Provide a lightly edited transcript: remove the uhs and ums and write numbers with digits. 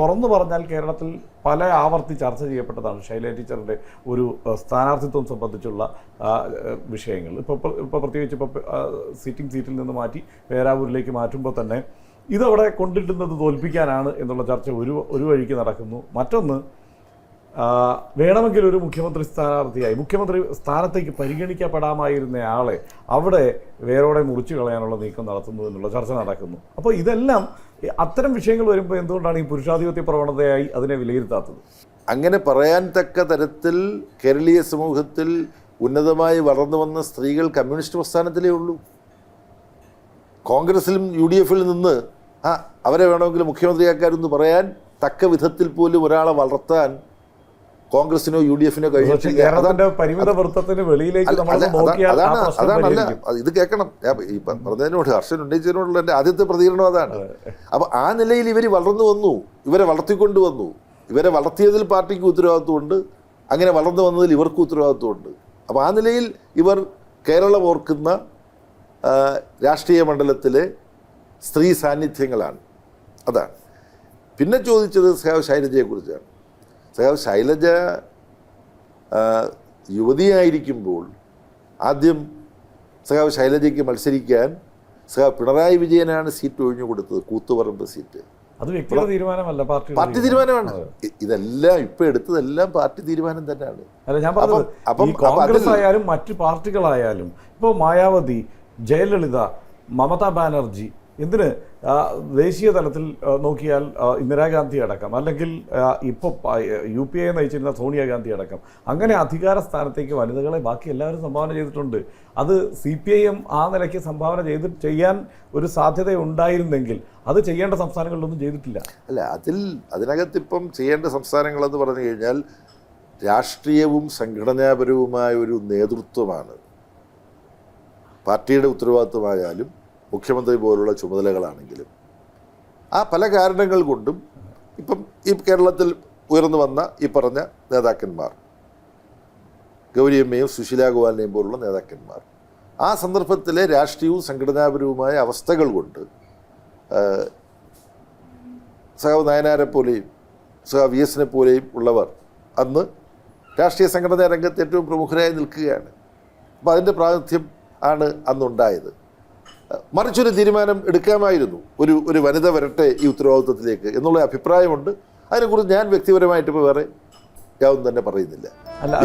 തുറന്നു പറഞ്ഞാൽ കേരളത്തിൽ പല ആവർത്തി ചർച്ച ചെയ്യപ്പെട്ടതാണ് ശൈലജ ടീച്ചറിൻ്റെ ഒരു സ്ഥാനാർത്ഥിത്വം സംബന്ധിച്ചുള്ള വിഷയങ്ങൾ. ഇപ്പോൾ പ്രത്യേകിച്ച് സിറ്റിംഗ് സീറ്റിൽ നിന്ന് മാറ്റി പേരാവൂരിലേക്ക് മാറ്റുമ്പോൾ തന്നെ ഇതവിടെ കൊണ്ടിട്ടുന്നത് തോൽപ്പിക്കാനാണ് എന്നുള്ള ചർച്ച ഒരു വഴിക്ക് നടക്കുന്നു. മറ്റൊന്ന്, വേണമെങ്കിൽ ഒരു മുഖ്യമന്ത്രി സ്ഥാനാർത്ഥിയായി മുഖ്യമന്ത്രി സ്ഥാനത്തേക്ക് പരിഗണിക്കപ്പെടാമായിരുന്ന ആളെ അവിടെ വേരോടെ മുറിച്ചു കളയാനുള്ള നീക്കം നടത്തുന്നു എന്നുള്ള ചർച്ച നടക്കുന്നു. അപ്പോൾ ഇതെല്ലാം അത്തരം വിഷയങ്ങൾ വരുമ്പോൾ എന്തുകൊണ്ടാണ് ഈ പുരുഷാധിപത്യ പ്രവണതയായി അതിനെ വിലയിരുത്താത്തത്? അങ്ങനെ പറയാൻ തക്ക തരത്തിൽ കേരളീയ സമൂഹത്തിൽ ഉന്നതമായി വളർന്നു വന്ന സ്ത്രീകൾ കമ്മ്യൂണിസ്റ്റ് പ്രസ്ഥാനത്തിലേ ഉള്ളൂ. കോൺഗ്രസിലും UDF-ൽ നിന്ന് അവരെ വേണമെങ്കിൽ മുഖ്യമന്ത്രിയാക്കാരെന്ന് പറയാൻ തക്ക വിധത്തിൽ പോലും ഒരാളെ വളർത്താൻ കോൺഗ്രസിനോ UDF-നോ കഴിഞ്ഞിട്ടില്ല. അതാണല്ല, ഇത് കേൾക്കണം. ഈ പറഞ്ഞതിനോട് ഹർഷൻ ഉന്നയിച്ചതിനോടുള്ള എൻ്റെ ആദ്യത്തെ പ്രതികരണം അതാണ്. അപ്പോൾ ആ നിലയിൽ ഇവർ വളർന്നു വന്നു, ഇവരെ വളർത്തിക്കൊണ്ടു വന്നു. ഇവരെ വളർത്തിയതിൽ പാർട്ടിക്ക് ഉത്തരവാദിത്വമുണ്ട്, അങ്ങനെ വളർന്നു വന്നതിൽ ഇവർക്ക് ഉത്തരവാദിത്വമുണ്ട്. അപ്പോൾ ആ നിലയിൽ ഇവർ കേരളം ഓർക്കുന്ന രാഷ്ട്രീയ മണ്ഡലത്തിലെ സ്ത്രീ സാന്നിധ്യങ്ങളാണ്. അതാണ്. പിന്നെ ചോദിച്ചത് സഖാവ് ശൈലജയെക്കുറിച്ചാണ്. സഖാവ് ശൈലജ യുവതിയായിരിക്കുമ്പോൾ ആദ്യം സഖാവ് ശൈലജയ്ക്ക് മത്സരിക്കാൻ സഖാവ് പിണറായി വിജയനാണ് സീറ്റ് ഒഴിഞ്ഞു കൊടുത്തത്, കൂത്തുപറമ്പ് സീറ്റ്. അത് വ്യക്തിഗത തീരുമാനമല്ല, പാർട്ടി തീരുമാനമാണ്. ഇതെല്ലാം ഇപ്പം എടുത്തതെല്ലാം പാർട്ടി തീരുമാനം തന്നെയാണ്. അല്ല, ഞാൻ പറഞ്ഞത് കോൺഗ്രസ് ആയാലും മറ്റു പാർട്ടികളായാലും ഇപ്പോൾ മായാവതി, ജയലളിത, മമതാ ബാനർജി, എന്തിന് ദേശീയ തലത്തിൽ നോക്കിയാൽ ഇന്ദിരാഗാന്ധി അടക്കം, അല്ലെങ്കിൽ ഇപ്പോൾ UPA നയിച്ചിരുന്ന സോണിയാഗാന്ധി അടക്കം, അങ്ങനെ അധികാര സ്ഥാനത്തേക്ക് വനിതകളെ ബാക്കി എല്ലാവരും സംഭാവന ചെയ്തിട്ടുണ്ട്. അത് CPIM ആ നിലയ്ക്ക് സംഭാവന ചെയ്യാൻ ഒരു സാധ്യത ഉണ്ടായിരുന്നെങ്കിൽ അത് ചെയ്യേണ്ട സംസ്ഥാനങ്ങളിലൊന്നും ചെയ്തിട്ടില്ല. അല്ല, അതിനകത്തിപ്പം ചെയ്യേണ്ട സംസ്ഥാനങ്ങളെന്ന് പറഞ്ഞു കഴിഞ്ഞാൽ രാഷ്ട്രീയവും സംഘടനാപരവുമായ ഒരു നേതൃത്വമാണ്. പാർട്ടിയുടെ ഉത്തരവാദിത്വമായാലും മുഖ്യമന്ത്രി പോലുള്ള ചുമതലകളാണെങ്കിലും ആ പല കാരണങ്ങൾ കൊണ്ടും ഇപ്പം ഈ കേരളത്തിൽ ഉയർന്നു വന്ന ഈ പറഞ്ഞ നേതാക്കന്മാർ, ഗൗരിയമ്മയും സുശീലാ ഗോപാലിനെയും പോലുള്ള നേതാക്കന്മാർ, ആ സന്ദർഭത്തിലെ രാഷ്ട്രീയവും സംഘടനാപരവുമായ അവസ്ഥകൾ കൊണ്ട് സഖാവ് നായനാരെ പോലെയും സഖാവ് VS-നെ പോലെയും ഉള്ളവർ അന്ന് രാഷ്ട്രീയ സംഘടനാ രംഗത്ത് ഏറ്റവും പ്രമുഖരായി നിൽക്കുകയാണ്. അപ്പോൾ അതിൻ്റെ പ്രാതിനിധ്യം ആണ് അന്നുണ്ടായത്. മറിച്ചൊരു തീരുമാനം എടുക്കാമായിരുന്നു, ഒരു വനിത വരട്ടെ ഈ ഉത്തരവാദിത്വത്തിലേക്ക് എന്നുള്ള അഭിപ്രായമുണ്ട്. അതിനെക്കുറിച്ച് ഞാൻ വ്യക്തിപരമായിട്ട് ഇപ്പോൾ വേറെ യാതൊന്നും തന്നെ പറയുന്നില്ല. അല്ല.